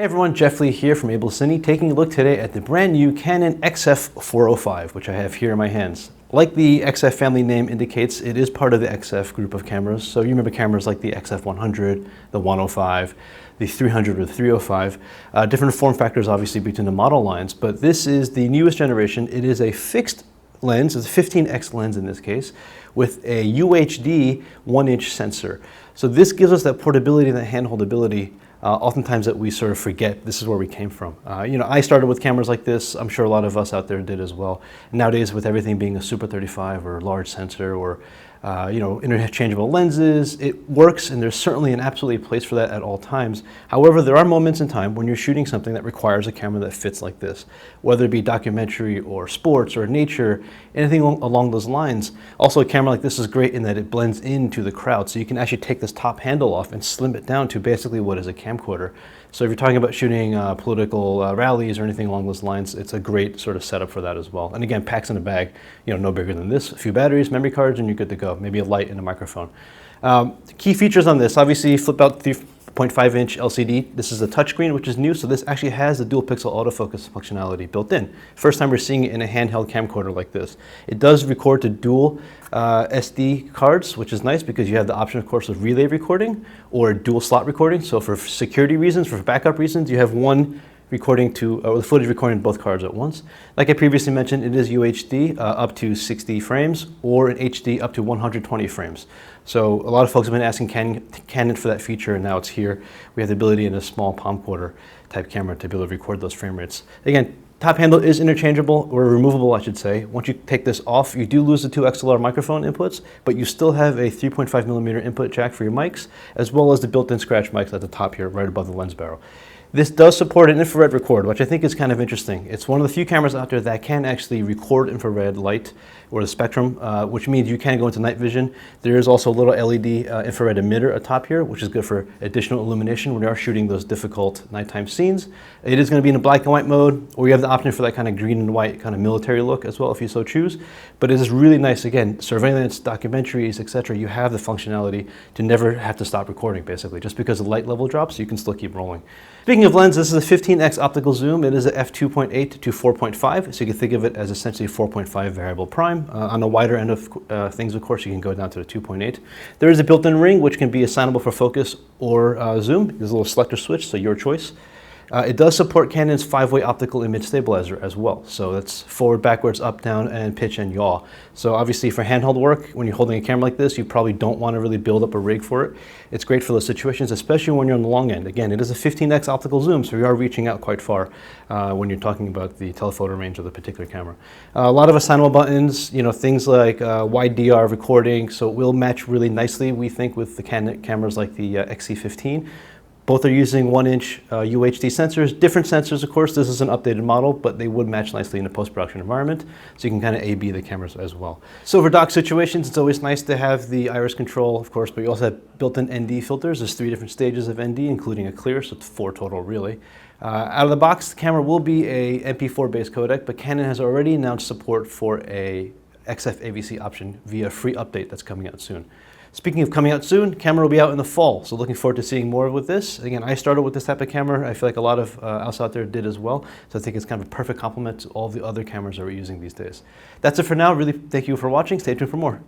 Hey everyone, Jeff Lee here from AbelCine, taking a look today at the brand new Canon XF405, which I have here in my hands. Like the XF family name indicates, it is part of the XF group of cameras. So you remember cameras like the XF100, the 105, the 300 or the 305. Different form factors obviously between the model lines, but this is the newest generation. It is a fixed lens, it's a 15x lens in this case, with a UHD 1-inch sensor. So this gives us that portability and that handholdability oftentimes that we sort of forget this is where we came from. I started with cameras like this. I'm sure a lot of us out there did as well. Nowadays, with everything being a Super 35 or large sensor or interchangeable lenses, it works, and there's certainly an absolutely place for that at all times. However, there are moments in time when you're shooting something that requires a camera that fits like this, whether it be documentary or sports or nature, anything along those lines. Also, a camera like this is great in that it blends into the crowd, so you can actually take this top handle off and slim it down to basically what is a camcorder. So if you're talking about shooting political rallies or anything along those lines, it's a great sort of setup for that as well. And again, packs in a bag, no bigger than this. A few batteries, memory cards, and you're good to go. Maybe a light and a microphone. Key features on this, obviously flip out 3.5-inch LCD. This is a touchscreen, which is new, so this actually has the dual pixel autofocus functionality built in. First time we're seeing it in a handheld camcorder like this. It does record to dual SD cards, which is nice because you have the option, of course, of relay recording or dual slot recording. So for security reasons, for backup reasons, you have one recording the footage recording both cards at once. Like I previously mentioned, it is UHD up to 60 frames or in HD up to 120 frames. So a lot of folks have been asking Canon for that feature, and now it's here. We have the ability in a small palm quarter type camera to be able to record those frame rates. Again, top handle is interchangeable, or removable I should say. Once you take this off, you do lose the two XLR microphone inputs, but you still have a 3.5mm input jack for your mics, as well as the built-in scratch mics at the top here, right above the lens barrel. This does support an infrared record, which I think is kind of interesting. It's one of the few cameras out there that can actually record infrared light or the spectrum, which means you can go into night vision. There is also a little LED infrared emitter atop here, which is good for additional illumination when you are shooting those difficult nighttime scenes. It is going to be in a black and white mode, or you have the option for that kind of green and white kind of military look as well if you so choose. But it is really nice, again, surveillance, documentaries, etc. You have the functionality to never have to stop recording, basically. Just because the light level drops, you can still keep rolling. Speaking of lens, this is a 15x optical zoom. It is a f2.8 to 4.5, so you can think of it as essentially 4.5 variable prime. On the wider end of things, of course, you can go down to the 2.8. There is a built-in ring, which can be assignable for focus or zoom. There's a little selector switch, so your choice. It does support Canon's 5-way optical image stabilizer as well. So that's forward, backwards, up, down, and pitch and yaw. So obviously for handheld work, when you're holding a camera like this, you probably don't want to really build up a rig for it. It's great for those situations, especially when you're on the long end. Again, it is a 15x optical zoom, so you are reaching out quite far when you're talking about the telephoto range of the particular camera. A lot of assignable buttons, things like wide DR recording, so it will match really nicely, we think, with the Canon cameras like the XC15. Both are using 1-inch UHD sensors. Different sensors, of course. This is an updated model, but they would match nicely in a post-production environment. So you can kind of A/B the cameras as well. So for dock situations, it's always nice to have the iris control, of course, but you also have built-in ND filters. There's 3 different stages of ND, including a clear, so it's 4 total, really. Out of the box, the camera will be a MP4-based codec, but Canon has already announced support for a XF AVC option via a free update that's coming out soon. Speaking of coming out soon, camera will be out in the fall, so looking forward to seeing more with this. Again, I started with this type of camera. I feel like a lot of us out there did as well, so I think it's kind of a perfect complement to all the other cameras that we're using these days. That's it for now. Really thank you for watching. Stay tuned for more.